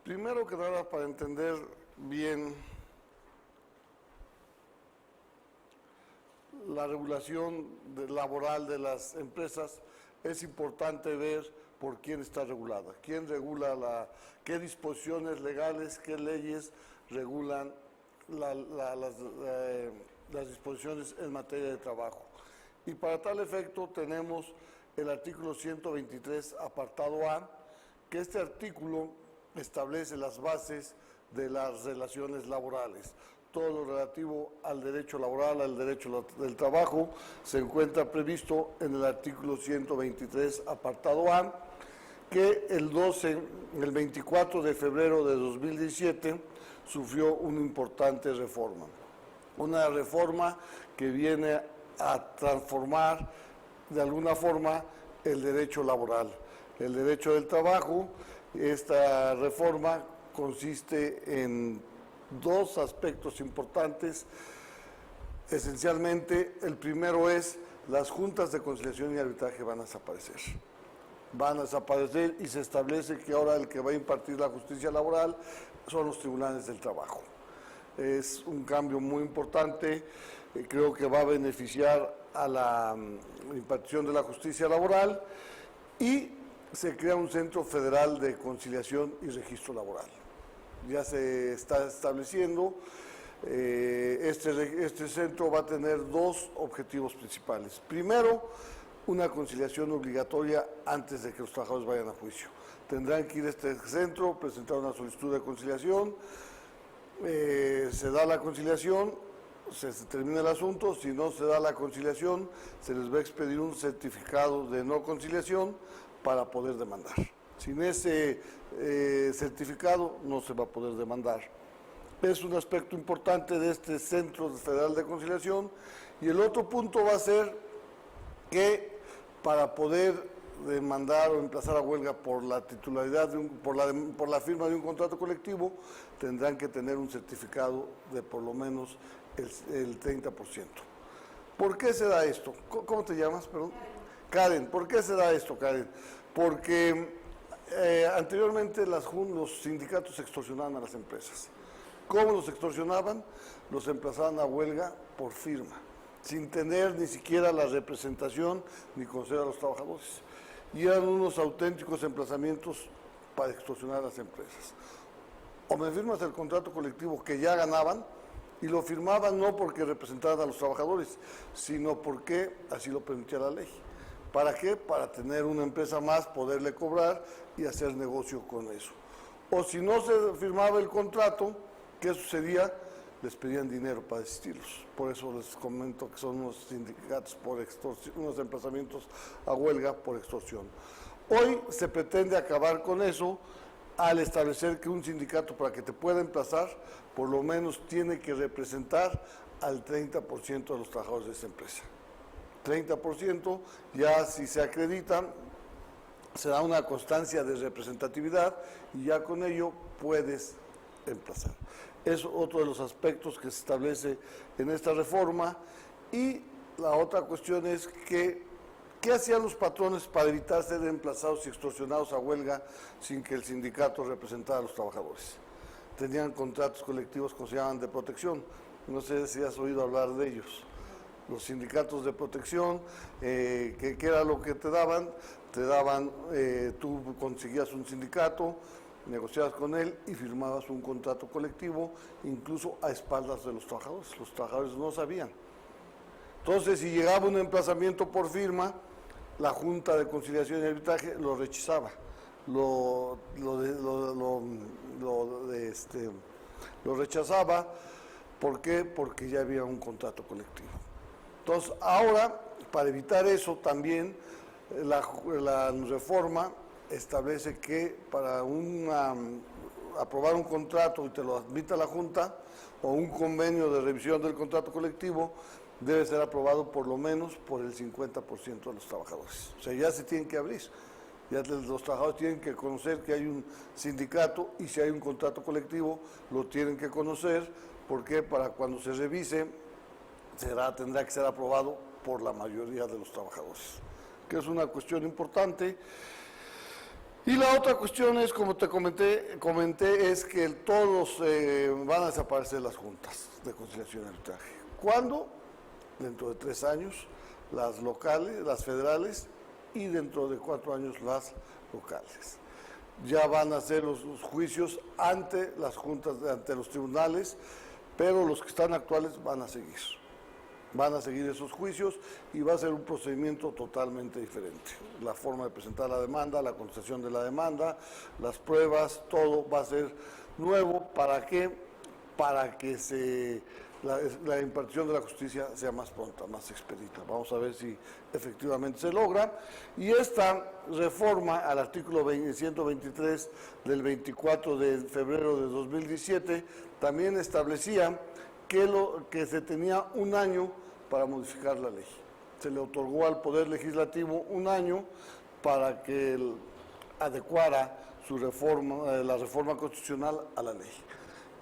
Primero que nada, para entender bien la regulación laboral de las empresas, es importante ver por quién está regulada, quién regula qué disposiciones legales, qué leyes regulan las disposiciones en materia de trabajo. Y para tal efecto tenemos el artículo 123, apartado A, que este artículo establece las bases de las relaciones laborales. Todo lo relativo al derecho laboral, al derecho del trabajo, se encuentra previsto en el artículo 123, apartado A, que el 24 de febrero de 2017 sufrió una importante reforma. Una reforma que viene a transformar de alguna forma el derecho laboral, el derecho del trabajo. Esta reforma consiste en dos aspectos importantes. Esencialmente, el primero es las juntas de conciliación y arbitraje van a desaparecer. Van a desaparecer y se establece que ahora el que va a impartir la justicia laboral son los tribunales del trabajo. Es un cambio muy importante, creo que va a beneficiar a la impartición de la justicia laboral, y se crea un Centro Federal de Conciliación y Registro Laboral. Ya se está estableciendo, este centro va a tener dos objetivos principales. Primero, una conciliación obligatoria antes de que los trabajadores vayan a juicio. Tendrán que ir a este centro, presentar una solicitud de conciliación, se da la conciliación, se termina el asunto. Si no se da la conciliación, se les va a expedir un certificado de no conciliación para poder demandar. Sin ese certificado no se va a poder demandar. Es un aspecto importante de este Centro Federal de Conciliación. Y el otro punto va a ser que para poder demandar o emplazar a huelga por la titularidad, por la firma de un contrato colectivo, tendrán que tener un certificado de por lo menos el 30%. ¿Por qué se da esto? ¿Cómo te llamas? Perdón. Karen, ¿por qué se da esto, Karen? Porque anteriormente los sindicatos extorsionaban a las empresas. ¿Cómo los extorsionaban? Los emplazaban a huelga por firma, sin tener ni siquiera la representación ni conocer a los trabajadores. Y eran unos auténticos emplazamientos para extorsionar a las empresas. O me firmas el contrato colectivo que ya ganaban, y lo firmaban no porque representaran a los trabajadores, sino porque así lo permitía la ley. ¿Para qué? Para tener una empresa más, poderle cobrar y hacer negocio con eso. O si no se firmaba el contrato, ¿qué sucedía? Les pedían dinero para desistirlos. Por eso les comento que son unos sindicatos por extorsión, unos emplazamientos a huelga por extorsión. Hoy se pretende acabar con eso al establecer que un sindicato, para que te pueda emplazar, por lo menos tiene que representar al 30% de los trabajadores de esa empresa. 30%, ya si se acreditan, se da una constancia de representatividad y ya con ello puedes emplazar. Es otro de los aspectos que se establece en esta reforma. Y la otra cuestión es que, ¿qué hacían los patrones para evitar ser emplazados y extorsionados a huelga sin que el sindicato representara a los trabajadores? Tenían contratos colectivos que se llamaban de protección. No sé si has oído hablar de ellos. Los sindicatos de protección, ¿qué era lo que te daban? Tú conseguías un sindicato, negociabas con él y firmabas un contrato colectivo, incluso a espaldas de los trabajadores. Los trabajadores no sabían. Entonces, si llegaba un emplazamiento por firma, la Junta de Conciliación y Arbitraje lo rechazaba, lo rechazaba. ¿Por qué? Porque ya había un contrato colectivo. Entonces, ahora, para evitar eso también, la reforma establece que para aprobar un contrato y te lo admita la Junta, o un convenio de revisión del contrato colectivo, debe ser aprobado por lo menos por el 50% de los trabajadores. O sea, ya se tienen que abrir. Ya los trabajadores tienen que conocer que hay un sindicato y si hay un contrato colectivo lo tienen que conocer, porque para cuando se revise tendrá que ser aprobado por la mayoría de los trabajadores, que es una cuestión importante. Y la otra cuestión es, como te comenté es que todos van a desaparecer las juntas de conciliación y arbitraje. ¿Cuándo? Dentro de 3 años, las locales, las federales, y dentro de 4 años las locales. Ya van a hacer los juicios ante las juntas, ante los tribunales, pero los que están actuales van a seguir. Van a seguir esos juicios y va a ser un procedimiento totalmente diferente. La forma de presentar la demanda, la contestación de la demanda, las pruebas, todo va a ser nuevo. ¿Para qué? Para que la impartición de la justicia sea más pronta, más expedita. Vamos a ver si efectivamente se logra. Y esta reforma al artículo 123 del 24 de febrero de 2017 también establecía que se tenía un año para modificar la ley. Se le otorgó al Poder Legislativo un año para que adecuara su reforma, la reforma constitucional a la ley.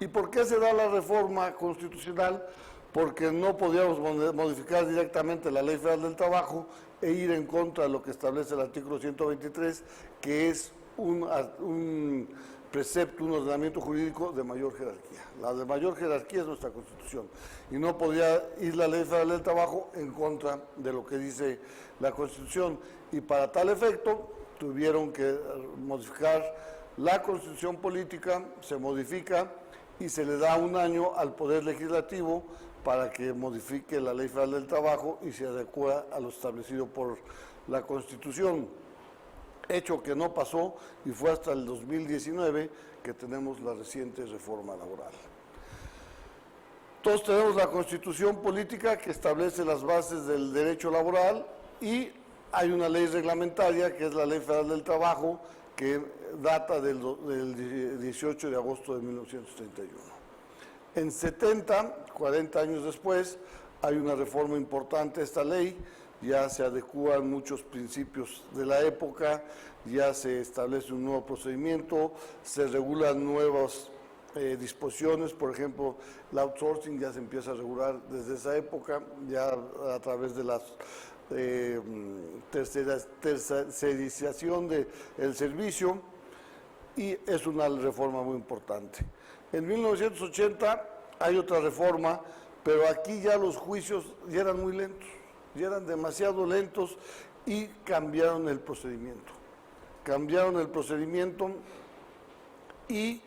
¿Y por qué se da la reforma constitucional? Porque no podíamos modificar directamente la Ley Federal del Trabajo e ir en contra de lo que establece el artículo 123, que es un precepto, un ordenamiento jurídico de mayor jerarquía. La de mayor jerarquía es nuestra Constitución y no podía ir la Ley Federal del Trabajo en contra de lo que dice la Constitución, y para tal efecto tuvieron que modificar la Constitución política. Se modifica y se le da un año al Poder Legislativo para que modifique la Ley Federal del Trabajo y se adecua a lo establecido por la Constitución. Hecho que no pasó y fue hasta el 2019 que tenemos la reciente reforma laboral. Entonces tenemos la Constitución política que establece las bases del derecho laboral y hay una ley reglamentaria que es la Ley Federal del Trabajo, que data del 18 de agosto de 1931. En 40 años después, hay una reforma importante a esta ley. Ya se adecúan muchos principios de la época, ya se establece un nuevo procedimiento, se regulan nuevas disposiciones. Por ejemplo, el outsourcing ya se empieza a regular desde esa época, ya a través de las tercerización del servicio, y es una reforma muy importante. En 1980 hay otra reforma, pero aquí ya los juicios ya eran muy lentos. Ya eran demasiado lentos y cambiaron el procedimiento. Cambiaron el procedimiento y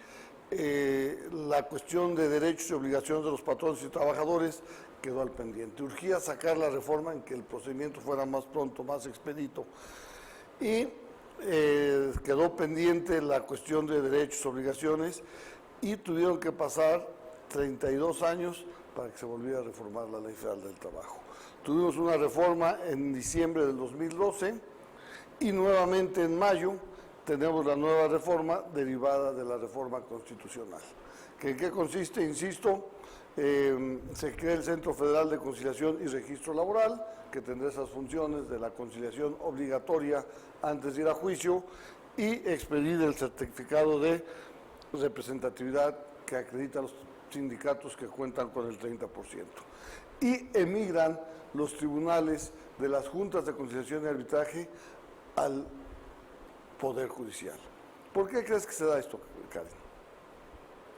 la cuestión de derechos y obligaciones de los patrones y trabajadores quedó al pendiente. Urgía sacar la reforma en que el procedimiento fuera más pronto, más expedito. Y quedó pendiente la cuestión de derechos y obligaciones y tuvieron que pasar 32 años para que se volviera a reformar la Ley Federal del Trabajo. Tuvimos una reforma en diciembre del 2012 y nuevamente en mayo tenemos la nueva reforma derivada de la reforma constitucional. ¿En qué consiste? Insisto, se crea el Centro Federal de Conciliación y Registro Laboral, que tendrá esas funciones de la conciliación obligatoria antes de ir a juicio y expedir el certificado de representatividad que acredita a los sindicatos que cuentan con el 30%. Y emigran los tribunales de las juntas de conciliación y arbitraje al Poder Judicial. ¿Por qué crees que se da esto, Karen?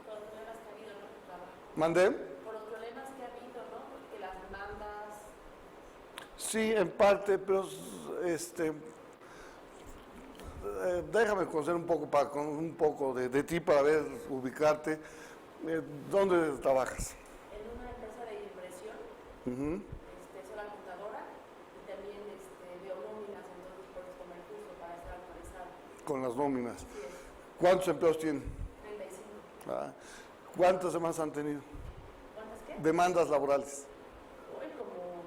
Por los problemas que ha habido, ¿no? ¿Mandé? Por los problemas que ha habido, ¿no? Porque las demandas... Sí, en parte, pero déjame conocer un poco de ti para ver, ubicarte. ¿Dónde trabajas? En una empresa de impresión, soy la contadora y también veo nóminas, entonces por eso tomé el curso para estar actualizada. Con las nóminas. Así es, ¿Cuántos empleos tienen? 35. ¿Cuántas demandas han tenido? ¿Cuántas qué? Demandas laborales. Hoy como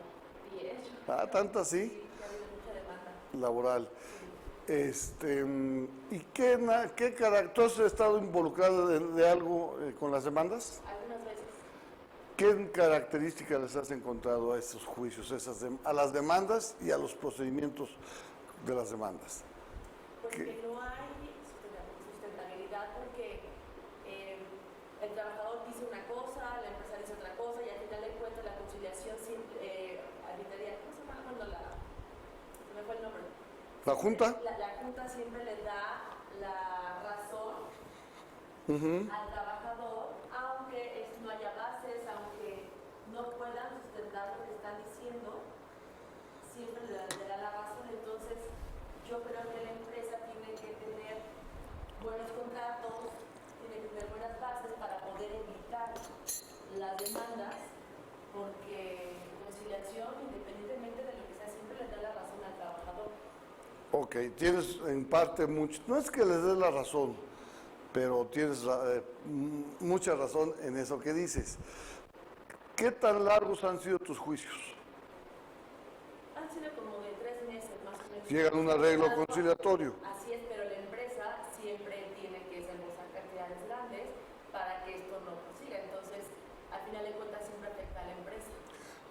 10. ¿Tantas sí? Sí, ha habido mucha demanda. Laboral. ¿Y qué carácter? ¿Tú has estado involucrado de algo con las demandas? Algunas veces. ¿Qué características les has encontrado a esos juicios, a las demandas y a los procedimientos de las demandas? Porque no hay sustentabilidad porque el trabajador dice una cosa, la empresa dice otra cosa y al final de cuentas la conciliación arbitraria, ¿cómo se llama cuando se me fue el nombre? ¿La Junta? La Junta siempre le da la razón al trabajador, aunque no haya bases, aunque no puedan sustentar lo que están diciendo, siempre le da la razón. Entonces, yo creo que la empresa tiene que tener buenos contratos, tiene que tener buenas bases para poder evitar las demandas, porque conciliación, independientemente de lo que sea, siempre le da la razón al trabajador. Ok, tienes en parte mucho, no es que les des la razón, pero tienes mucha razón en eso que dices. ¿Qué tan largos han sido tus juicios? Han sido como de 3 meses más o menos. Llegan a un arreglo conciliatorio. Así es, pero la empresa siempre tiene que desembolsar cantidades grandes para que esto no prosiga. Entonces, al final de cuentas, siempre afecta a la empresa.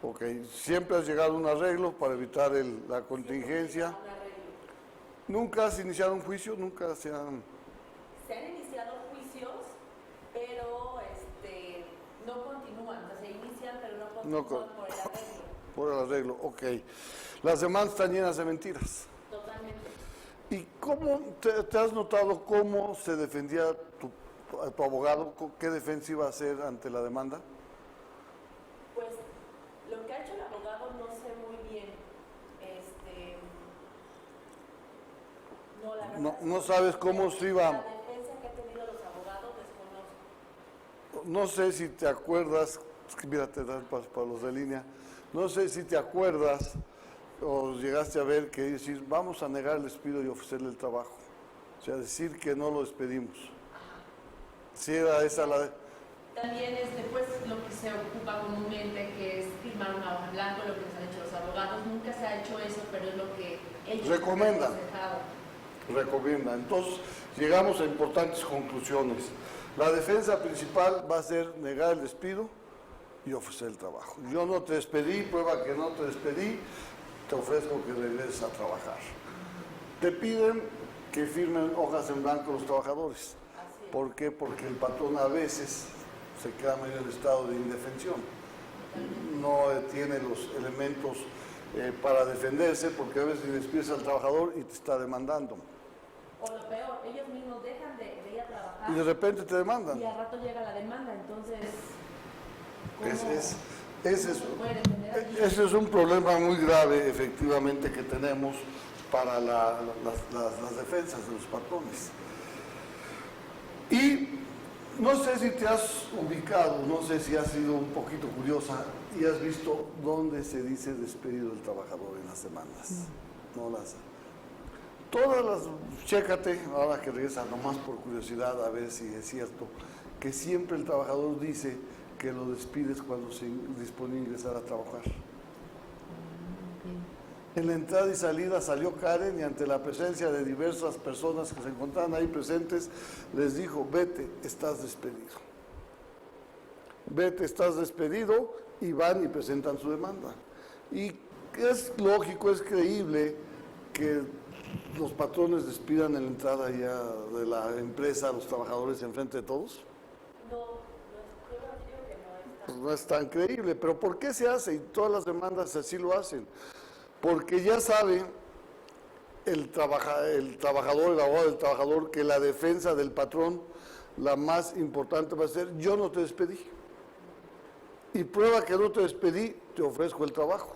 Ok, siempre has llegado a un arreglo para evitar la contingencia. Un arreglo. ¿Nunca has iniciado un juicio? ¿Nunca se han...? Se han iniciado juicios, pero no continúan. O sea, se inician, pero no continúan por el arreglo. Por el arreglo, ok. Las demandas están llenas de mentiras. Totalmente. ¿Y cómo te has notado cómo se defendía tu abogado? ¿Qué defensa iba a hacer ante la demanda? Pues lo que ha hecho el abogado no sé muy bien. No, la verdad No sabes cómo se iba. La defensa que han tenido los abogados desconozco. No sé si te acuerdas, es que mira, te dan para los de línea. No sé si te acuerdas o llegaste a ver que decir, vamos a negar el despido y ofrecerle el trabajo. O sea, decir que no lo despedimos. Si era esa la... También es después lo que se ocupa comúnmente, que es firmar una hoja en blanco, lo que nos han hecho los abogados. Nunca se ha hecho eso, pero es lo que ellos recomiendan. han aconsejado. Recomienda. Entonces, llegamos a importantes conclusiones. La defensa principal va a ser negar el despido y ofrecer el trabajo. Yo no te despedí, prueba que no te despedí, te ofrezco que regreses a trabajar. Te piden que firmen hojas en blanco los trabajadores. Así es. ¿Por qué? Porque el patrón a veces se queda medio en estado de indefensión. No tiene los elementos para defenderse, porque a veces despides al trabajador y te está demandando. O lo peor, ellos mismos dejan de ir a trabajar Y de repente te demandan. y al rato llega la demanda. Entonces, ¿cómo Ese se puede defender allí? es un problema muy grave, efectivamente, que tenemos para las defensas de los patrones. Y no sé si te has ubicado, no sé si has sido un poquito curiosa y has visto dónde se dice despedido del trabajador en las demandas. No las... Todas las, chécate, ahora que regresa, nomás por curiosidad, a ver si es cierto, que siempre el trabajador dice que lo despides cuando se dispone a ingresar a trabajar. En la entrada y salida salió Karen y ante la presencia de diversas personas que se encontraban ahí presentes, les dijo, vete, estás despedido. Vete, estás despedido, y van y presentan su demanda. Y es lógico, es creíble que los patrones despidan en la entrada ya de la empresa a los trabajadores enfrente de todos. Pues no es tan creíble, pero ¿por qué se hace? Y todas las demandas así lo hacen. Porque ya sabe el trabajador, el abogado del trabajador, que la defensa del patrón, la más importante va a ser, yo no te despedí. Y prueba que no te despedí, te ofrezco el trabajo.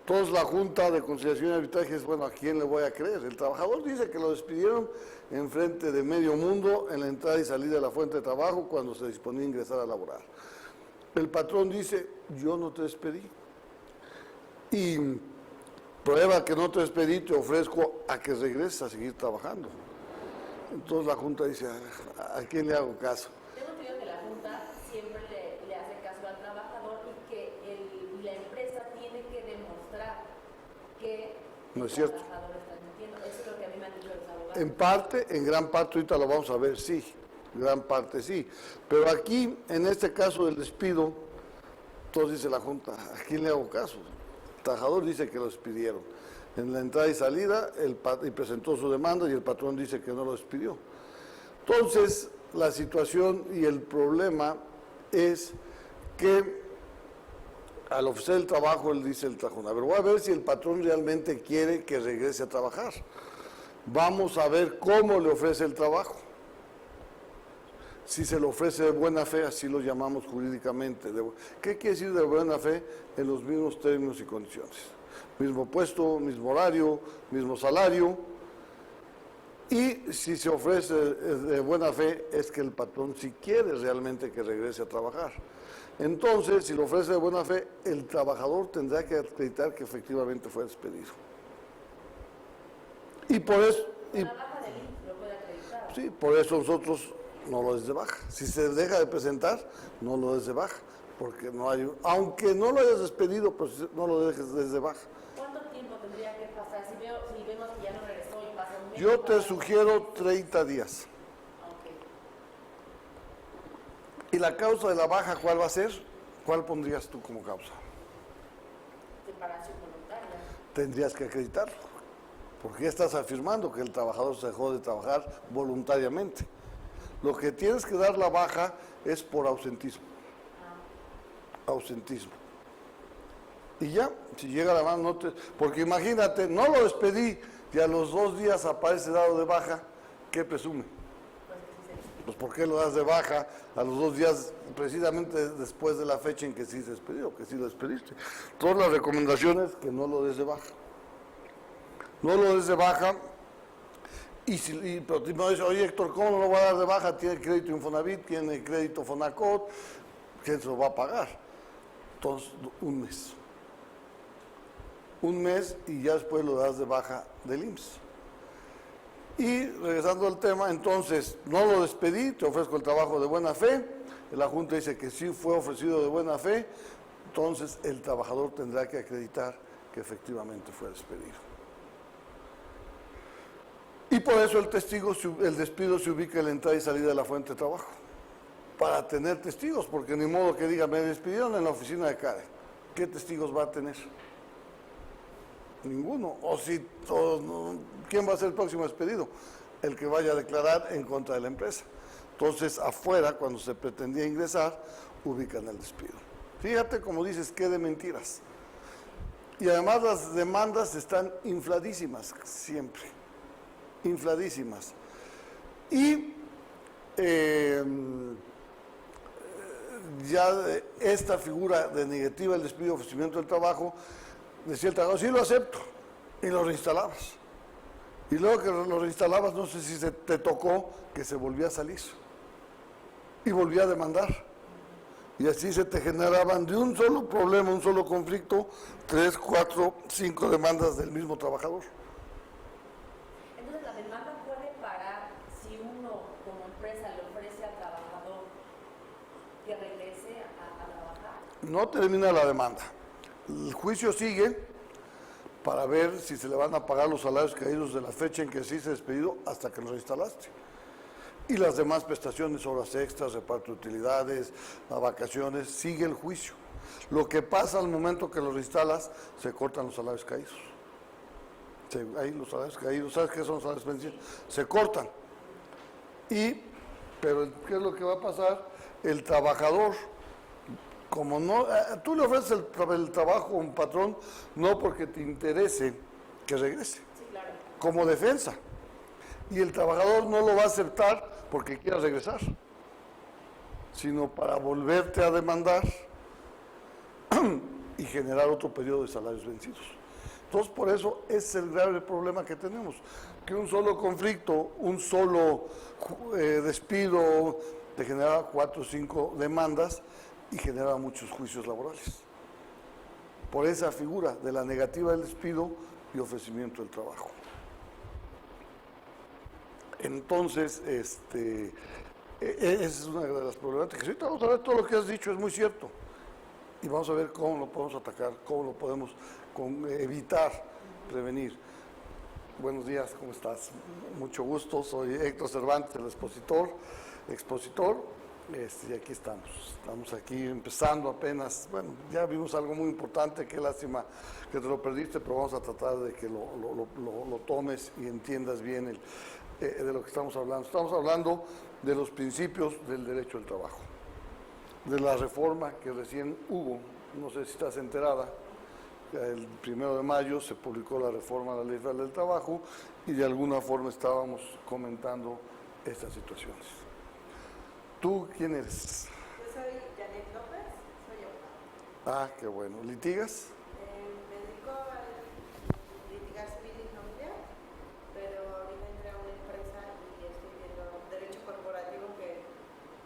Entonces la Junta de Conciliación y Arbitraje es, bueno, ¿a quién le voy a creer? El trabajador dice que lo despidieron en frente de medio mundo en la entrada y salida de la fuente de trabajo cuando se disponía a ingresar a laborar. El patrón dice, yo no te despedí. Y prueba que no te despedí, te ofrezco a que regreses a seguir trabajando. Entonces la Junta dice, ¿a quién le hago caso? Tengo entendido que la Junta siempre le hace caso al trabajador y que la empresa tiene que demostrar que No es el cierto. trabajador está mintiendo. Eso es lo que a mí me han dicho los abogados. En parte, en gran parte, ahorita lo vamos a ver, sí, gran parte sí. Pero aquí, en este caso del despido, entonces dice la Junta, ¿a quién le hago caso? El trabajador dice que lo despidieron. en la entrada y salida y presentó su demanda y el patrón dice que no lo despidió. Entonces, la situación y el problema es que al ofrecer el trabajo, él dice el trajón, a ver, voy a ver si el patrón realmente quiere que regrese a trabajar. Vamos a ver cómo le ofrece el trabajo. Si se lo ofrece de buena fe, así lo llamamos jurídicamente. ¿Qué quiere decir de buena fe? En los mismos términos y condiciones. Mismo puesto, mismo horario, mismo salario. Y si se ofrece de buena fe, es que el patrón si quiere realmente que regrese a trabajar. Entonces, si lo ofrece de buena fe, el trabajador tendrá que acreditar que efectivamente fue despedido. Y por eso... La baja del IMSS lo puede acreditar. Sí, por eso nosotros no lo des de baja. Si se deja de presentar, no lo des de baja. Porque no hay... Aunque no lo hayas despedido, pues no lo dejes desde baja. ¿Cuánto tiempo tendría que pasar? Si vemos que ya no regresó y pasa un mes. Yo te sugiero 30 días. ¿Y la causa de la baja cuál va a ser? ¿Cuál pondrías tú como causa? Separación voluntaria. Tendrías que acreditarlo, porque ya estás afirmando que el trabajador se dejó de trabajar voluntariamente. Lo que tienes que dar la baja es por ausentismo. Ausentismo. Y ya, si llega la mano, no te... Porque imagínate, no lo despedí y a los 2 días aparece dado de baja, ¿qué presume? Pues ¿por qué lo das de baja a los 2 días, precisamente después de la fecha en que sí se despedió, que sí lo despediste? Todas las recomendaciones que no lo des de baja. No lo des de baja. Pero me dice, oye Héctor, ¿cómo no lo va a dar de baja? Tiene crédito Infonavit, tiene crédito Fonacot, ¿quién se lo va a pagar? Entonces, un mes. Un mes y ya después lo das de baja del IMSS. Y regresando al tema, entonces, no lo despedí, te ofrezco el trabajo de buena fe, la Junta dice que sí fue ofrecido de buena fe, entonces el trabajador tendrá que acreditar que efectivamente fue despedido. Y por eso el despido se ubica en la entrada y salida de la fuente de trabajo, para tener testigos, porque ni modo que diga, me despidieron en la oficina de CADE. ¿Qué testigos va a tener? Ninguno. ¿Quién va a ser el próximo despedido? El que vaya a declarar en contra de la empresa. Entonces, afuera, cuando se pretendía ingresar, ubican el despido. Fíjate, como dices, qué de mentiras. Y además las demandas están infladísimas, siempre. Infladísimas. Y ya esta figura de negativa del despido y ofrecimiento del trabajo, decía el trabajador, sí lo acepto, y lo reinstalabas. Y luego que lo reinstalabas, no sé si te tocó que se volvía a salir. Y volvía a demandar. Y así se te generaban de un solo problema, un solo conflicto, 3, 4, 5 demandas del mismo trabajador. Entonces, ¿la demanda puede parar si uno como empresa le ofrece al trabajador que regrese a trabajar? No termina la demanda. El juicio sigue para ver si se le van a pagar los salarios caídos de la fecha en que sí se despedido hasta que lo instalaste. Y las demás prestaciones, horas extras, reparto de utilidades, las vacaciones, sigue el juicio. Lo que pasa al momento que lo reinstalas, se cortan los salarios caídos. Ahí los salarios caídos, ¿sabes qué son los salarios vencidos? Se cortan. Pero ¿qué es lo que va a pasar? El trabajador, como no, tú le ofreces el trabajo a un patrón no porque te interese que regrese, Sí, claro. como defensa. Y el trabajador no lo va a aceptar porque quiera regresar, sino para volverte a demandar y generar otro periodo de salarios vencidos. Entonces, por eso es el grave problema que tenemos, que un solo conflicto, un solo despido te genera 4 o 5 demandas y genera muchos juicios laborales. Por esa figura de la negativa del despido y ofrecimiento del trabajo. Entonces, esa es una de las problemáticas. Ahorita vamos a ver todo lo que has dicho, es muy cierto. Y vamos a ver cómo lo podemos atacar, cómo lo podemos evitar, prevenir. Buenos días, ¿cómo estás? Mucho gusto, soy Héctor Cervantes, el expositor. Y aquí estamos aquí empezando apenas. Bueno, ya vimos algo muy importante, qué lástima que te lo perdiste, pero vamos a tratar de que lo tomes y entiendas bien de lo que estamos hablando. Estamos hablando de los principios del derecho al trabajo, de la reforma que recién hubo, no sé si estás enterada. El 1 de mayo se publicó la reforma a la Ley Federal del Trabajo y de alguna forma estábamos comentando estas situaciones. ¿Tú quién eres? Yo soy Janet López, soy yo. Ah, qué bueno. ¿Litigas? Me dedico a litigar civil y familiar, pero ahorita entré a una empresa y estoy viendo derecho corporativo, que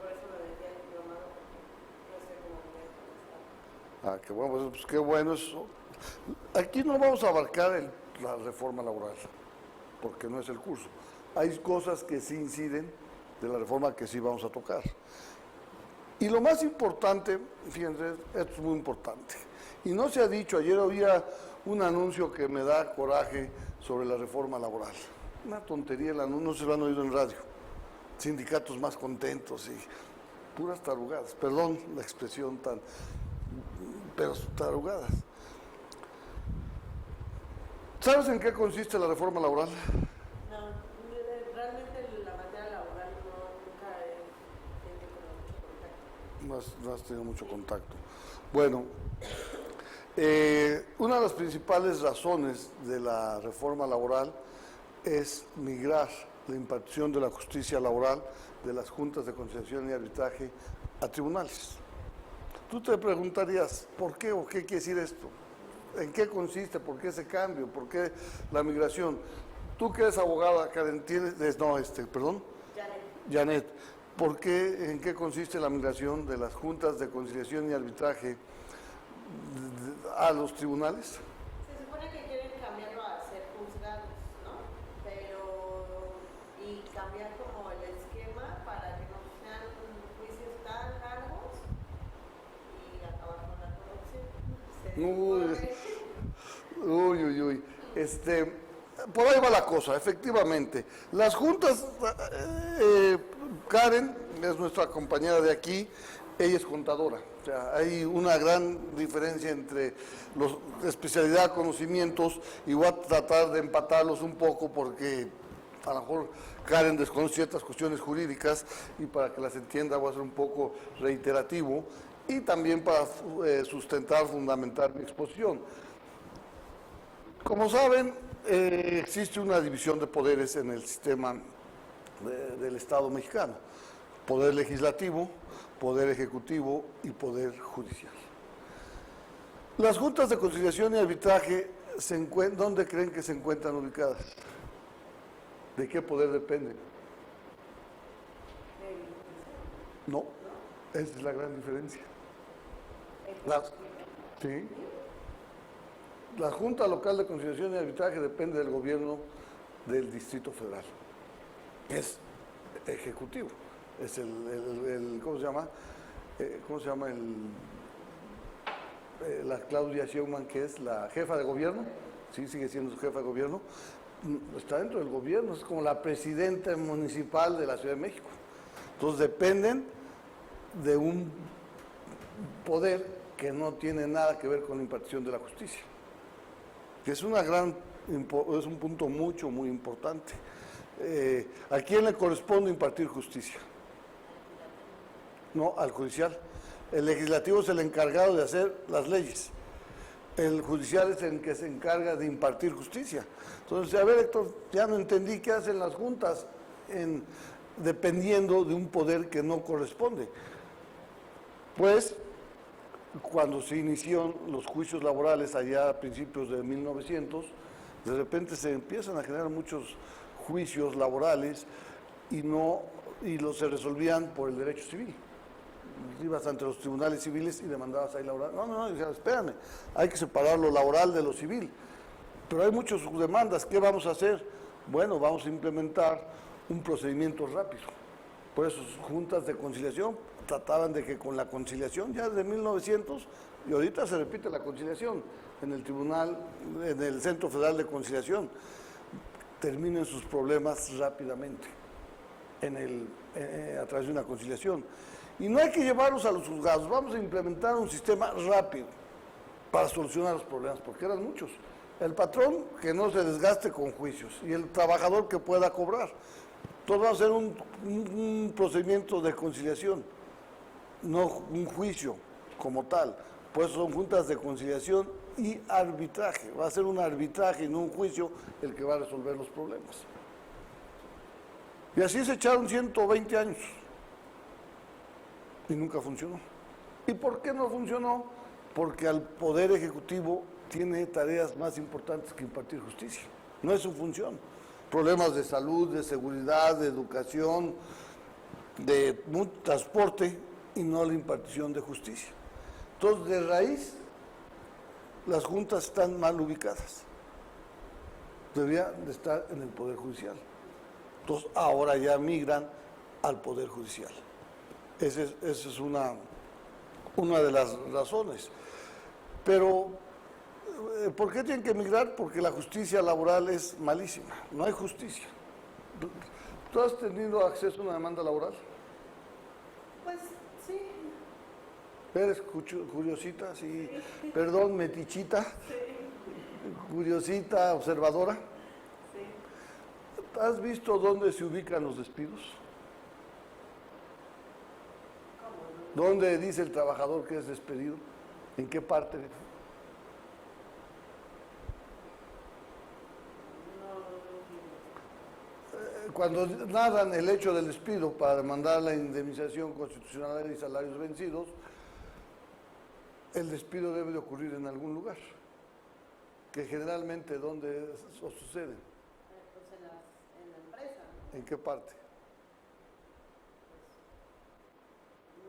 por eso me metí al diplomado, porque no sé cómo voy a comenzar. Ah, qué bueno, pues qué bueno eso. Aquí no vamos a abarcar la reforma laboral, porque no es el curso. Hay cosas que sí inciden de la reforma que sí vamos a tocar. Y lo más importante, fíjense, esto es muy importante, y no se ha dicho, ayer había un anuncio que me da coraje sobre la reforma laboral. Una tontería, el anuncio, no se lo han oído en radio. Sindicatos más contentos y puras tarugadas, perdón la expresión pero tarugadas. ¿Sabes en qué consiste la reforma laboral? No, realmente la materia laboral nunca he tenido mucho contacto. No has tenido mucho contacto. Bueno, una de las principales razones de la reforma laboral es migrar la impartición de la justicia laboral de las juntas de conciliación y arbitraje a tribunales. Tú te preguntarías, ¿por qué o qué quiere decir esto? ¿En qué consiste? ¿Por qué ese cambio? ¿Por qué la migración? Tú que eres abogada, Karen, Janet, ¿en qué consiste la migración de las juntas de conciliación y arbitraje a los tribunales? Se supone que quieren cambiarlo a ser juzgados, ¿no? Y cambiar como el esquema para que no sean juicios tan largos y acabar con la corrupción. Uy. Por ahí va la cosa, efectivamente. Las juntas, Karen es nuestra compañera de aquí, ella es contadora. O sea, hay una gran diferencia entre la especialidad, conocimientos, y voy a tratar de empatarlos un poco porque a lo mejor Karen desconoce ciertas cuestiones jurídicas y para que las entienda voy a ser un poco reiterativo y también para fundamentar mi exposición. Como saben, existe una división de poderes en el sistema del Estado mexicano. Poder legislativo, poder ejecutivo y poder judicial. Las juntas de conciliación y arbitraje, ¿dónde creen que se encuentran ubicadas? ¿De qué poder dependen? No, esa es la gran diferencia. Sí. La Junta Local de Conciliación y Arbitraje depende del gobierno del Distrito Federal. Es ejecutivo. Es ¿cómo se llama? La Claudia Sheinbaum, que es la jefa de gobierno, sí, sigue siendo su jefa de gobierno, está dentro del gobierno, es como la presidenta municipal de la Ciudad de México. Entonces dependen de un poder que no tiene nada que ver con la impartición de la justicia, que es un punto muy importante. ¿A quién le corresponde impartir justicia? No, al judicial. El legislativo es el encargado de hacer las leyes. El judicial es el que se encarga de impartir justicia. Entonces, a ver, Héctor, ya no entendí qué hacen las juntas dependiendo de un poder que no corresponde. Pues, cuando se iniciaron los juicios laborales allá a principios de 1900, de repente se empiezan a generar muchos juicios laborales y se resolvían por el derecho civil. Ibas ante los tribunales civiles y demandabas ahí laboral. No, espérame, hay que separar lo laboral de lo civil. Pero hay muchas demandas, ¿qué vamos a hacer? Bueno, vamos a implementar un procedimiento rápido. Por eso juntas de conciliación trataban de que con la conciliación ya desde 1900, y ahorita se repite la conciliación en el tribunal, en el Centro Federal de Conciliación, terminen sus problemas rápidamente a través de una conciliación. Y no hay que llevarlos a los juzgados, vamos a implementar un sistema rápido para solucionar los problemas, porque eran muchos. El patrón que no se desgaste con juicios y el trabajador que pueda cobrar. Entonces va a ser un procedimiento de conciliación, no un juicio como tal. Pues son juntas de conciliación y arbitraje. Va a ser un arbitraje y no un juicio el que va a resolver los problemas. Y así se echaron 120 años. Y nunca funcionó. ¿Y por qué no funcionó? Porque al Poder Ejecutivo tiene tareas más importantes que impartir justicia. No es su función. Problemas de salud, de seguridad, de educación, de transporte y no la impartición de justicia. Entonces, de raíz, las juntas están mal ubicadas. Deberían de estar en el Poder Judicial. Entonces, ahora ya migran al Poder Judicial. Esa es una de las razones. Pero, ¿por qué tienen que migrar? Porque la justicia laboral es malísima. No hay justicia. ¿Tú has tenido acceso a una demanda laboral? Pues sí. ¿Eres curiosita? Sí. Perdón, metichita. Curiosita, observadora. Sí. ¿Has visto dónde se ubican los despidos? ¿Dónde dice el trabajador que es despedido? ¿En qué parte? Cuando narran el hecho del despido para demandar la indemnización constitucional y salarios vencidos, el despido debe de ocurrir en algún lugar, que generalmente ¿dónde sucede? Pues en la empresa. ¿En qué parte?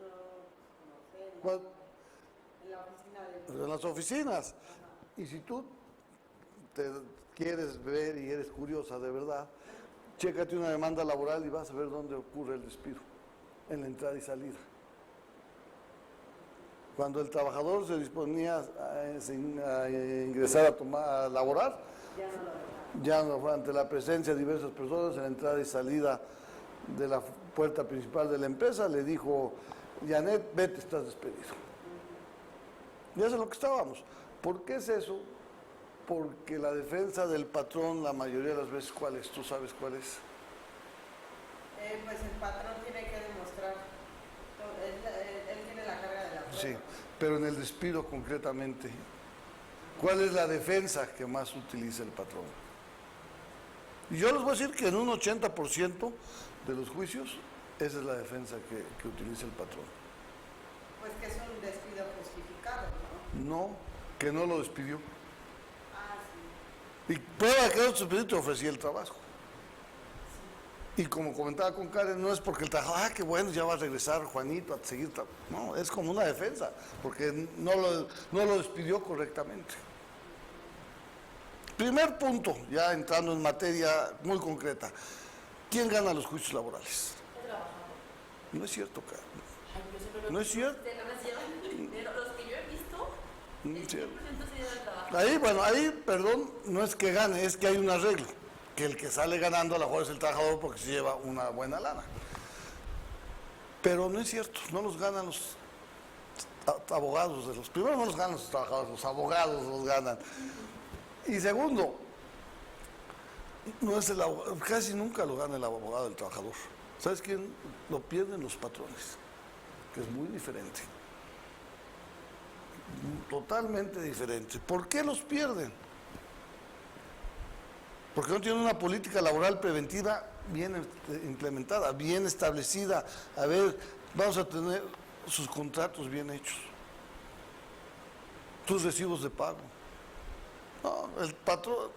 No sé, en la oficina de... En las oficinas. Y si tú te quieres ver y eres curiosa de verdad, chécate una demanda laboral y vas a ver dónde ocurre el despido, en la entrada y salida. Cuando el trabajador se disponía a ingresar a laborar, ya no fue ante la presencia de diversas personas en la entrada y salida de la puerta principal de la empresa, le dijo, Janet, vete, estás despedido. Y eso es lo que estábamos. ¿Por qué es eso? Porque la defensa del patrón, la mayoría de las veces, ¿cuál es? ¿Tú sabes cuál es? Pues el patrón tiene que demostrar, él tiene la carga de la prueba. Sí, pero en el despido concretamente, ¿cuál es la defensa que más utiliza el patrón? Y yo les voy a decir que en un 80% de los juicios, esa es la defensa que utiliza el patrón. Pues que es un despido justificado, ¿no? No, que no lo despidió. Ah, sí. Y prueba que no te despidió, te ofrecía el trabajo. Y como comentaba con Karen, no es porque el trabajo, qué bueno, ya va a regresar Juanito a seguir. No, es como una defensa, porque no lo despidió correctamente. Primer punto, ya entrando en materia muy concreta. ¿Quién gana los juicios laborales? El trabajador. No es cierto, Karen. Ay, yo siempre No es cierto. nada más llevan dinero. Los que yo he visto, No el es 100% cierto. sí llevan el trabajo. Ahí, bueno, ahí, perdón, no es que gane, es que hay un arreglo. Que el que sale ganando a lo mejor es el trabajador porque se lleva una buena lana. Pero no es cierto, no los ganan los abogados de los... Primero no los ganan los trabajadores, los abogados los ganan. Y segundo, no es el abogado, casi nunca lo gana el abogado del trabajador. ¿Sabes quién? Lo pierden los patrones, que es muy diferente. Totalmente diferente. ¿Por qué los pierden? Porque no tienen una política laboral preventiva bien implementada, bien establecida. A ver, vamos a tener sus contratos bien hechos, sus recibos de pago. No, el patrón,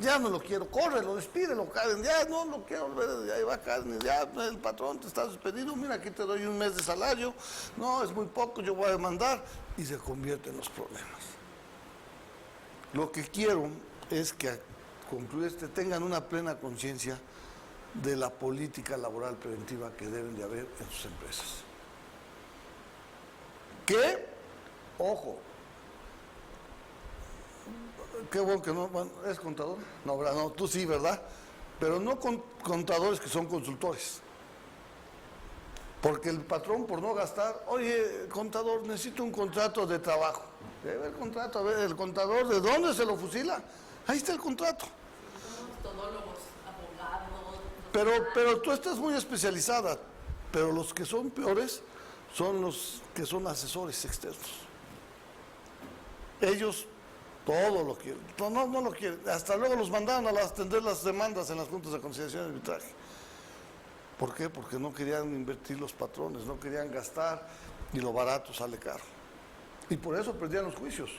ya no lo quiero, córrelo, despídelo, Karen, ya no lo quiero volver, ya va Karen, ya el patrón te está despedido, mira, aquí te doy un mes de salario, no, es muy poco, yo voy a demandar, y se convierte en los problemas. Lo que quiero es que concluir tengan una plena conciencia de la política laboral preventiva que deben de haber en sus empresas. Que, ojo, qué bueno que no, bueno, ¿es contador? No, ¿verdad? No, tú sí, ¿verdad? Pero no contadores que son consultores. Porque el patrón, por no gastar, oye, contador, necesito un contrato de trabajo. Debe el contrato, a ver, el contador, ¿de dónde se lo fusila? Ahí está el contrato. Somos todólogos, abogados. Pero tú estás muy especializada, pero los que son peores son los que son asesores externos. Ellos todo lo quieren, no lo quieren. Hasta luego los mandaron a atender las demandas en las juntas de conciliación y arbitraje. ¿Por qué? Porque no querían invertir los patrones, no querían gastar y lo barato sale caro. Y por eso perdían los juicios.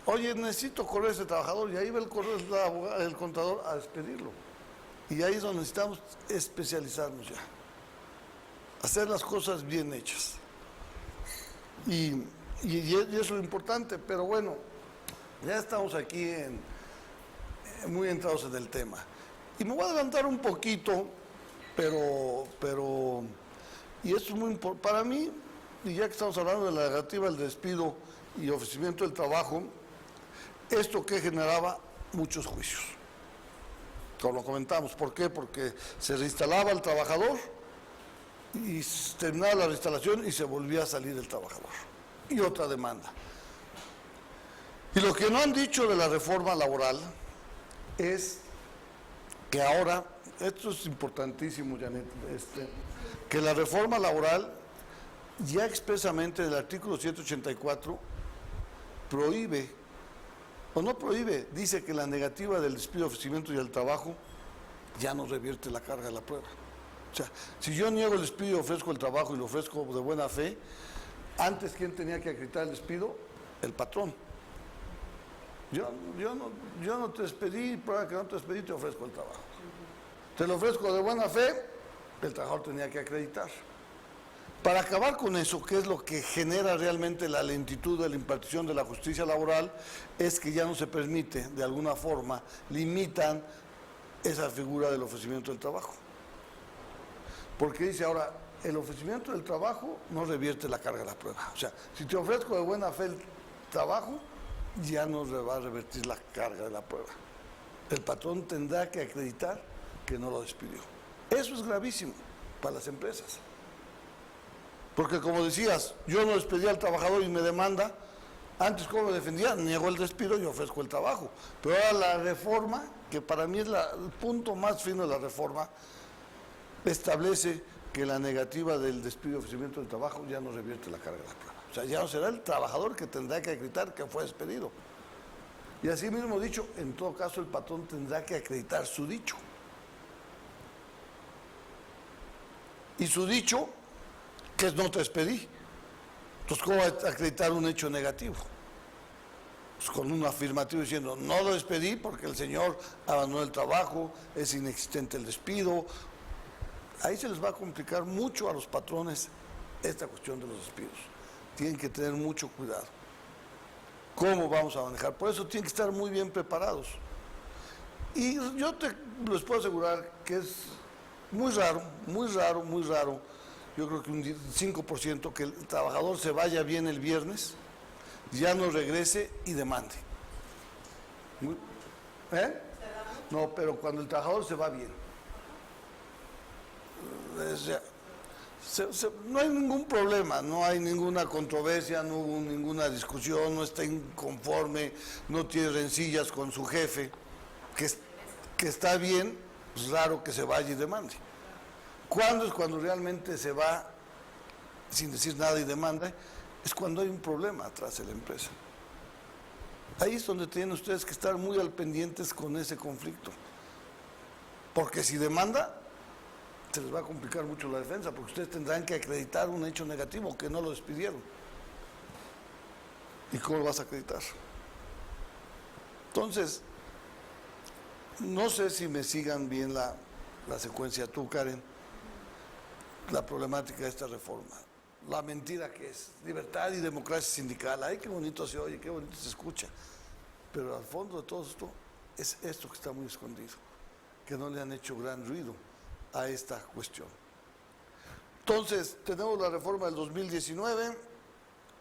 Oye, necesito correr a ese trabajador y ahí va el contador a despedirlo. Y ahí es donde necesitamos especializarnos ya. Hacer las cosas bien hechas. Y eso es lo importante, pero bueno, ya estamos aquí muy entrados en el tema. Y me voy a adelantar un poquito, pero y esto es muy importante para mí, y ya que estamos hablando de la negativa al despido y ofrecimiento del trabajo, esto que generaba muchos juicios. Como lo comentamos, ¿por qué? Porque se reinstalaba el trabajador y terminaba la reinstalación y se volvía a salir el trabajador. Y otra demanda. Y lo que no han dicho de la reforma laboral es que ahora, esto es importantísimo, Janet, que la reforma laboral ya expresamente en el artículo 184 prohíbe, o no prohíbe, dice que la negativa del despido, ofrecimiento y el trabajo ya no revierte la carga de la prueba. O sea, si yo niego el despido y ofrezco el trabajo y lo ofrezco de buena fe, antes, ¿quién tenía que acreditar el despido? El patrón. Yo no te despedí, prueba que no te despedí, te ofrezco el trabajo. Te lo ofrezco de buena fe, el trabajador tenía que acreditar. Para acabar con eso, que es lo que genera realmente la lentitud de la impartición de la justicia laboral, es que ya no se permite, de alguna forma, limitan esa figura del ofrecimiento del trabajo. Porque dice ahora, el ofrecimiento del trabajo no revierte la carga de la prueba. O sea, si te ofrezco de buena fe el trabajo, ya no le va a revertir la carga de la prueba. El patrón tendrá que acreditar que no lo despidió. Eso es gravísimo para las empresas. Porque como decías, yo no despedí al trabajador y me demanda, antes ¿cómo me defendía? Niego el despido y ofrezco el trabajo. Pero ahora la reforma, que para mí es el punto más fino de la reforma, establece que la negativa del despido y ofrecimiento del trabajo ya no revierte la carga de la prueba. O sea, ya no será el trabajador que tendrá que acreditar que fue despedido. Y así mismo dicho, en todo caso el patrón tendrá que acreditar su dicho. Y su dicho, que es no te despedí. Entonces, ¿cómo va a acreditar un hecho negativo? Pues con un afirmativo diciendo, no lo despedí porque el señor abandonó el trabajo, es inexistente el despido. Ahí se les va a complicar mucho a los patrones esta cuestión de los despidos. Tienen que tener mucho cuidado. ¿Cómo vamos a manejar? Por eso tienen que estar muy bien preparados. Y yo les puedo asegurar que es muy raro, yo creo que un 5% que el trabajador se vaya bien el viernes, ya no regrese y demande. ¿Eh? No, pero cuando el trabajador se va bien. No hay ningún problema, no hay ninguna controversia, no hubo ninguna discusión, no está inconforme, no tiene rencillas con su jefe, que está bien, es raro que se vaya y demande. ¿Cuándo es cuando realmente se va sin decir nada y demanda? Es cuando hay un problema atrás de la empresa. Ahí es donde tienen ustedes que estar muy al pendientes con ese conflicto. Porque si demanda, se les va a complicar mucho la defensa, porque ustedes tendrán que acreditar un hecho negativo, que no lo despidieron. ¿Y cómo lo vas a acreditar? Entonces, no sé si me sigan bien la secuencia tú, Karen, la problemática de esta reforma. La mentira que es, libertad y democracia sindical. Ay, qué bonito se oye, qué bonito se escucha. Pero al fondo de todo esto, es esto que está muy escondido, que no le han hecho gran ruido a esta cuestión. Entonces, tenemos la reforma del 2019,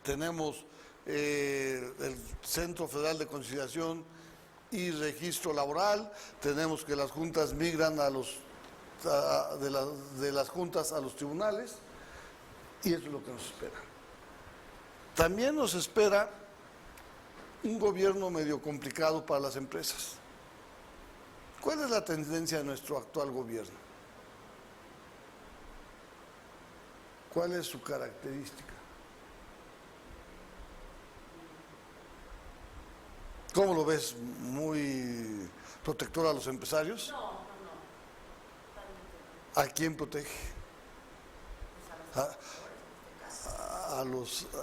tenemos el Centro Federal de Conciliación y Registro Laboral, tenemos que las juntas migran a los de las juntas a los tribunales, y eso es lo que nos espera. También nos espera un gobierno medio complicado para las empresas. ¿Cuál es la tendencia de nuestro actual gobierno? ¿Cuál es su característica? ¿Cómo lo ves? ¿Muy protector a los empresarios? No, no, no. ¿A quién protege?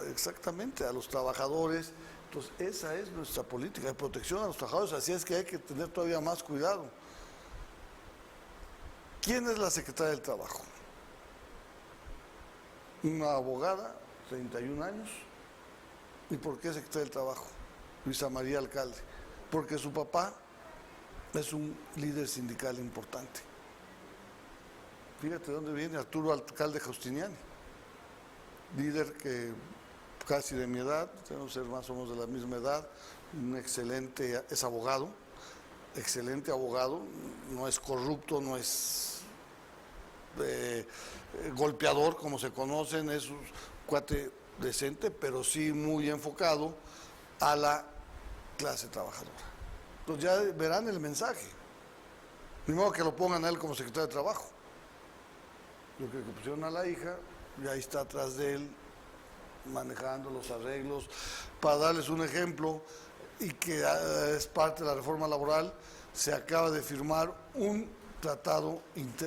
Exactamente, a los trabajadores. Entonces, esa es nuestra política de protección a los trabajadores, así es que hay que tener todavía más cuidado. ¿Quién es la secretaria del Trabajo? Una abogada, 31 años. ¿Y por qué secretaria del Trabajo? Luisa María Alcalde. Porque su papá es un líder sindical importante. Fíjate dónde viene Arturo Alcalde Justiniani, líder que casi de mi edad, tenemos que ser más o menos de la misma edad, un excelente, es abogado, excelente abogado, no es corrupto, no es golpeador como se conocen, es un cuate decente, pero sí muy enfocado a la clase trabajadora. Entonces ya verán el mensaje. Ni modo que lo pongan a él como secretario de Trabajo. Yo creo que pusieron a la hija y ahí está atrás de él manejando los arreglos. Para darles un ejemplo, y que es parte de la reforma laboral, se acaba de firmar un tratado,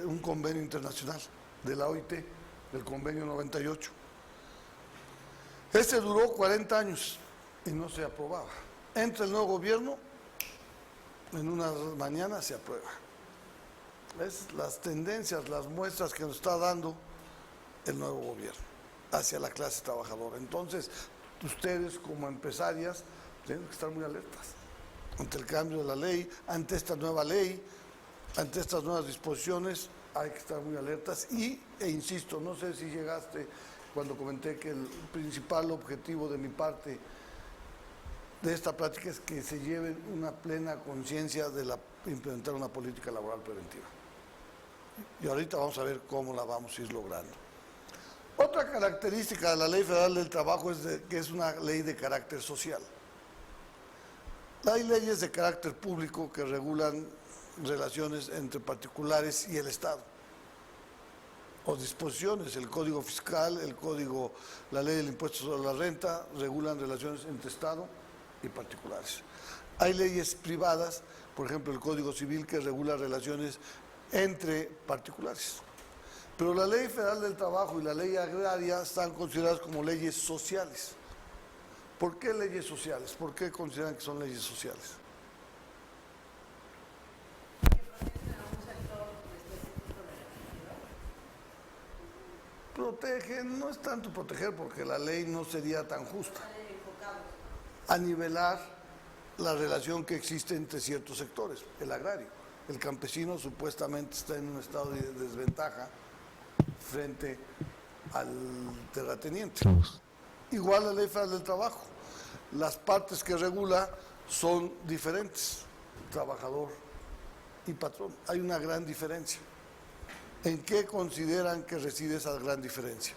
un convenio internacional de la OIT, del convenio 98. Este duró 40 años y no se aprobaba. Entra el nuevo gobierno, en una mañana se aprueba. Es las tendencias, las muestras que nos está dando el nuevo gobierno hacia la clase trabajadora. Entonces, ustedes como empresarias tienen que estar muy alertas ante el cambio de la ley, ante esta nueva ley, ante estas nuevas disposiciones. Hay que estar muy alertas e insisto, no sé si llegaste cuando comenté que el principal objetivo de mi parte de esta práctica es que se lleven una plena conciencia de implementar una política laboral preventiva. Y ahorita vamos a ver cómo la vamos a ir logrando. Otra característica de la Ley Federal del Trabajo es que es una ley de carácter social. Hay leyes de carácter público que regulan relaciones entre particulares y el Estado. O disposiciones, el Código Fiscal, la Ley del Impuesto sobre la Renta, regulan relaciones entre Estado y particulares. Hay leyes privadas, por ejemplo el Código Civil, que regula relaciones entre particulares. Pero la Ley Federal del Trabajo y la Ley Agraria están consideradas como leyes sociales. ¿Por qué leyes sociales? ¿Por qué consideran que son leyes sociales? Protegen, no es tanto proteger porque la ley no sería tan justa. A nivelar la relación que existe entre ciertos sectores, el agrario. El campesino supuestamente está en un estado de desventaja frente al terrateniente. Igual la Ley Federal del Trabajo. Las partes que regula son diferentes, trabajador y patrón. Hay una gran diferencia. ¿En qué consideran que reside esa gran diferencia?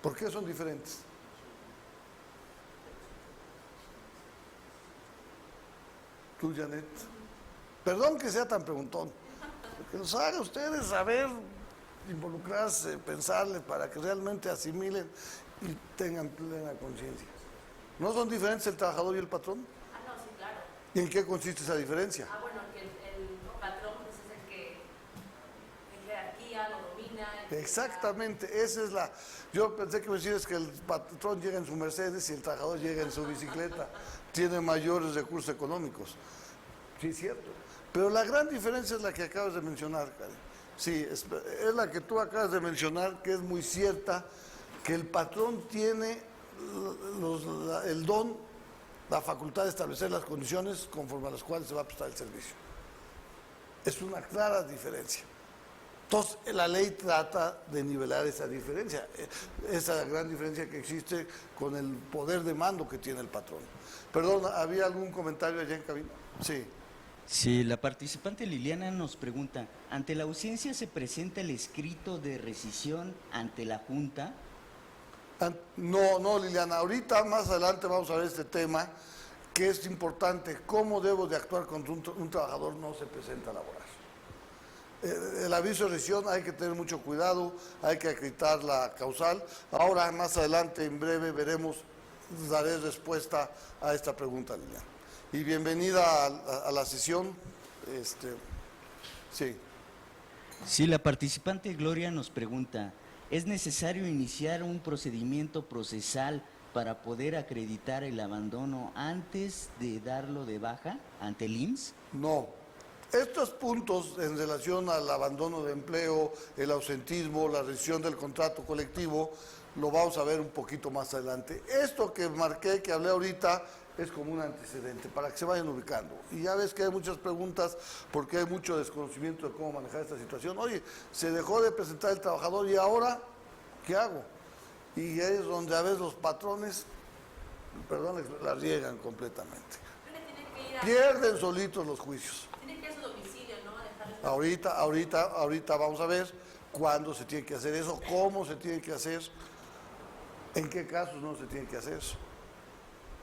¿Por qué son diferentes? Tú, Janet. Perdón que sea tan preguntón. Que nos haga ustedes saber, involucrarse, pensarle para que realmente asimilen y tengan plena conciencia. ¿No son diferentes el trabajador y el patrón? Ah, no, sí, claro. ¿Y en qué consiste esa diferencia? Ah, bueno, que el patrón pues, es el que en jerarquía lo domina. Exactamente, esa es la... Yo pensé que me decías que el patrón llega en su Mercedes y el trabajador llega en su bicicleta. Tiene mayores recursos económicos. Sí, es cierto. Pero la gran diferencia es la que acabas de mencionar, Karen. Sí, es la que tú acabas de mencionar, que es muy cierta, que el patrón tiene el don, la facultad de establecer las condiciones conforme a las cuales se va a prestar el servicio. Es una clara diferencia. Entonces, la ley trata de nivelar esa diferencia, esa gran diferencia que existe con el poder de mando que tiene el patrón. Perdón, ¿había algún comentario allá en cabina? Sí. Sí, la participante Liliana nos pregunta, ¿ante la ausencia se presenta el escrito de rescisión ante la Junta? No, Liliana, ahorita más adelante vamos a ver este tema, que es importante, cómo debo de actuar cuando un trabajador no se presenta a laborar. El aviso de rescisión hay que tener mucho cuidado, hay que acreditar la causal. Ahora, más adelante, en breve, daré respuesta a esta pregunta, Liliana. Y bienvenida a la sesión. Sí. Sí, la participante Gloria nos pregunta, ¿es necesario iniciar un procedimiento procesal para poder acreditar el abandono antes de darlo de baja ante el IMSS? No. Estos puntos en relación al abandono de empleo, el ausentismo, la rescisión del contrato colectivo, lo vamos a ver un poquito más adelante. Esto que marqué, que hablé ahorita, es como un antecedente para que se vayan ubicando. Y ya ves que hay muchas preguntas porque hay mucho desconocimiento de cómo manejar esta situación. Oye, se dejó de presentar el trabajador y ahora, ¿qué hago? Y es donde a veces los patrones, perdón, la riegan completamente. Pierden solitos los juicios. Tiene que ir a su domicilio, ¿no? A dejarles... Ahorita vamos a ver cuándo se tiene que hacer eso, cómo se tiene que hacer, en qué casos no se tiene que hacer,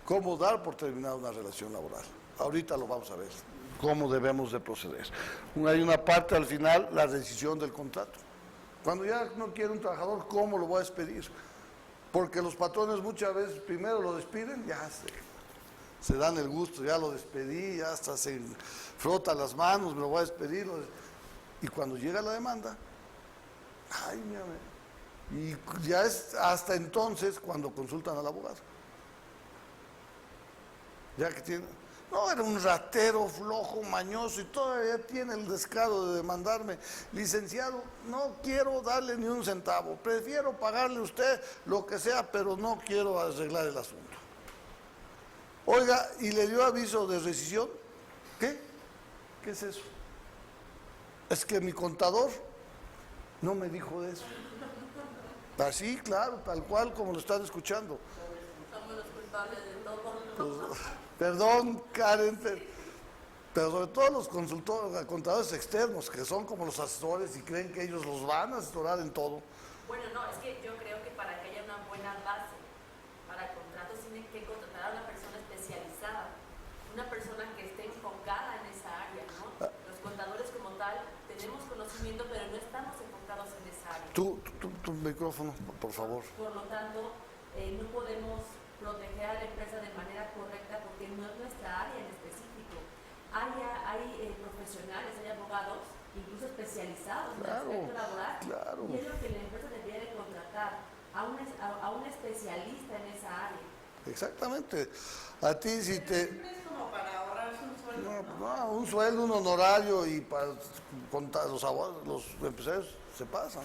cómo dar por terminada una relación laboral. Ahorita lo vamos a ver, cómo debemos de proceder. Hay una parte al final, la rescisión del contrato. Cuando ya no quiere un trabajador, ¿cómo lo voy a despedir? Porque los patrones muchas veces primero lo despiden, ya se dan el gusto, ya lo despedí, ya hasta se frota las manos, me lo voy a despedir. Y cuando llega la demanda, ay, mírame, y ya es hasta entonces cuando consultan al abogado. Ya que tiene, no, era un ratero, flojo, mañoso y todavía tiene el descaro de demandarme. Licenciado, no quiero darle ni un centavo, prefiero pagarle a usted lo que sea, pero no quiero arreglar el asunto. Oiga, ¿y le dio aviso de rescisión? ¿Qué? ¿Qué es eso? Es que mi contador no me dijo de eso. Así, claro, tal cual como lo están escuchando. Somos los culpables de todo. Pues, perdón, Karen, pero sobre todo los contadores externos, que son como los asesores y creen que ellos los van a asesorar en todo. Bueno, no, es que yo creo que para que haya una buena base para contratos tienen que contratar a una persona especializada, una persona que esté enfocada en esa área, ¿no? Los contadores como tal tenemos conocimiento, pero no estamos enfocados en esa área. Tu micrófono, por favor. Por lo tanto, no podemos proteger a la empresa de manera correcta porque no es nuestra área en específico. Hay profesionales, hay abogados, incluso especializados en el aspecto laboral, claro. Y es lo que la empresa debería de contratar a un especialista en esa área. Exactamente. A ti si te... Es como para ahorrarse un sueldo. No, un sueldo, un honorario y para contar los empresarios se pasan.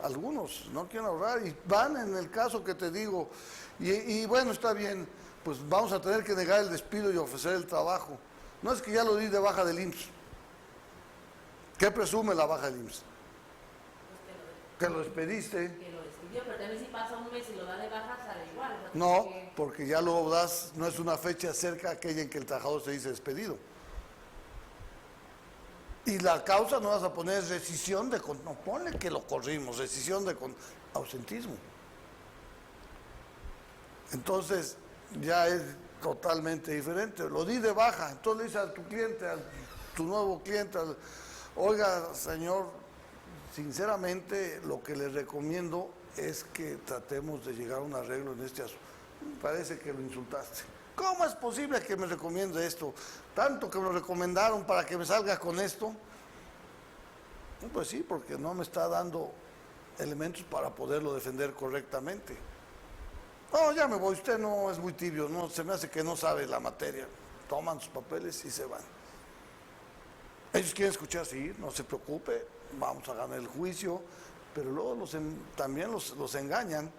Algunos no quieren ahorrar y van en el caso que te digo. Y bueno, está bien, pues vamos a tener que negar el despido y ofrecer el trabajo. No es que ya lo di de baja del IMSS. ¿Qué presume la baja del IMSS? Pues Que lo despediste. que lo despidió, pero también si pasa un mes y lo da de baja, sale igual. O sea, No, porque ya lo das, no es una fecha cerca a aquella en que el trabajador se dice despedido. Y la causa no vas a poner rescisión de... No, ponle que lo corrimos, rescisión de ausentismo. Entonces, ya es totalmente diferente. Lo di de baja, entonces le dices a tu cliente, a tu nuevo cliente, oiga, señor, sinceramente lo que le recomiendo es que tratemos de llegar a un arreglo en este asunto. Parece que lo insultaste. ¿Cómo es posible que me recomiende esto? Tanto que me lo recomendaron para que me salga con esto. Pues sí, porque no me está dando elementos para poderlo defender correctamente. No, ya me voy, usted no es muy tibio, no, se me hace que no sabe la materia. Toman sus papeles y se van. Ellos quieren escuchar, sí, no se preocupe, vamos a ganar el juicio, pero luego también los engañan,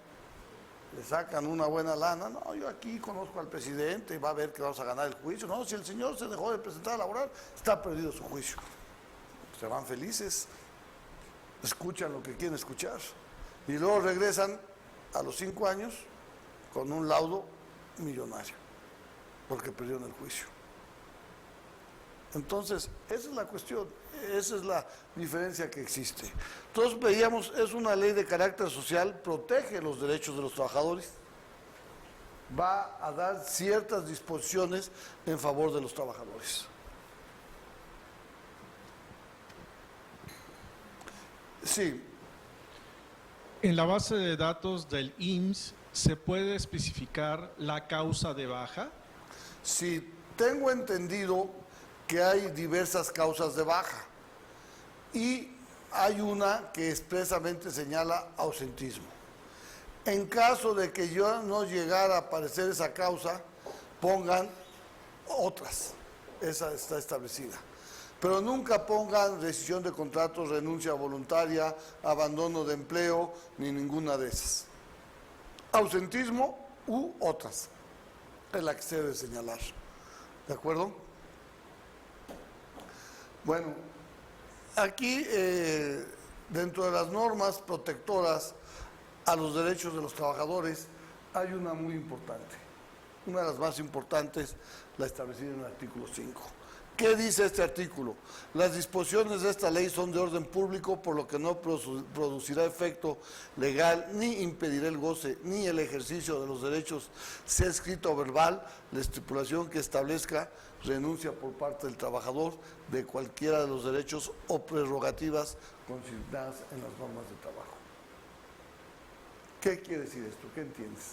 le sacan una buena lana. No, yo aquí conozco al presidente y va a ver que vamos a ganar el juicio. No, si el señor se dejó de presentar a laborar, está perdido su juicio. Se van felices, escuchan lo que quieren escuchar y luego regresan a los 5 años con un laudo millonario porque perdieron el juicio. Entonces, esa es la cuestión, esa es la diferencia que existe. Entonces veíamos, es una ley de carácter social, protege los derechos de los trabajadores, va a dar ciertas disposiciones en favor de los trabajadores. Sí, En la base de datos del IMSS, ¿se puede especificar la causa de baja? sí, tengo entendido que hay diversas causas de baja y hay una que expresamente señala ausentismo. En caso de que yo no llegara a aparecer esa causa, pongan otras, esa está establecida. Pero nunca pongan rescisión de contratos, renuncia voluntaria, abandono de empleo, ni ninguna de esas. Ausentismo u otras, es la que se debe señalar. ¿De acuerdo? Bueno, aquí dentro de las normas protectoras a los derechos de los trabajadores hay una muy importante, una de las más importantes, la establecida en el artículo 5. ¿Qué dice este artículo? Las disposiciones de esta ley son de orden público, por lo que no producirá efecto legal ni impedirá el goce ni el ejercicio de los derechos, sea escrito o verbal, la estipulación que establezca renuncia por parte del trabajador de cualquiera de los derechos o prerrogativas consignadas en las normas de trabajo. ¿Qué quiere decir esto? ¿Qué entiendes?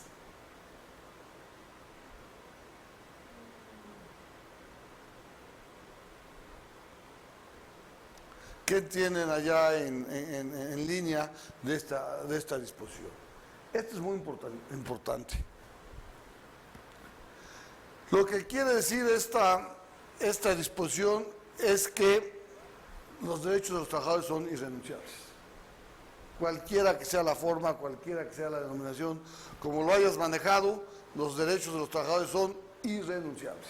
¿Qué entienden allá en línea de esta disposición? Esto es muy importante. Lo que quiere decir esta disposición es que los derechos de los trabajadores son irrenunciables. Cualquiera que sea la forma, cualquiera que sea la denominación, como lo hayas manejado, los derechos de los trabajadores son irrenunciables.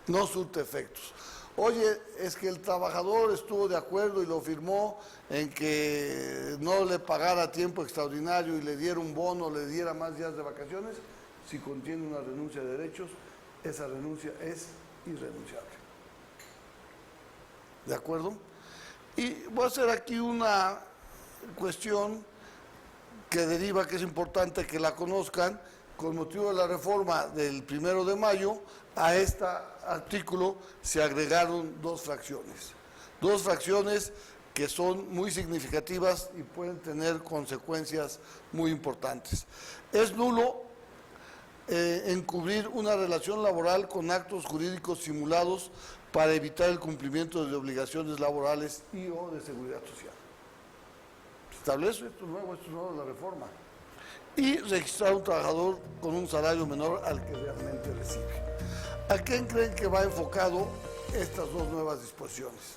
No surte efectos. Oye, es que el trabajador estuvo de acuerdo y lo firmó en que no le pagara tiempo extraordinario y le diera un bono, le diera más días de vacaciones. Si contiene una renuncia de derechos, esa renuncia es irrenunciable. ¿De acuerdo? Y voy a hacer aquí una cuestión que deriva, que es importante que la conozcan. Con motivo de la reforma del 1 de mayo, a este artículo se agregaron dos fracciones que son muy significativas y pueden tener consecuencias muy importantes. Es nulo encubrir una relación laboral con actos jurídicos simulados para evitar el cumplimiento de obligaciones laborales y o de seguridad social. Establece esto es nuevo de la reforma. Y registrar a un trabajador con un salario menor al que realmente recibe. ¿A quién creen que va enfocado estas dos nuevas disposiciones?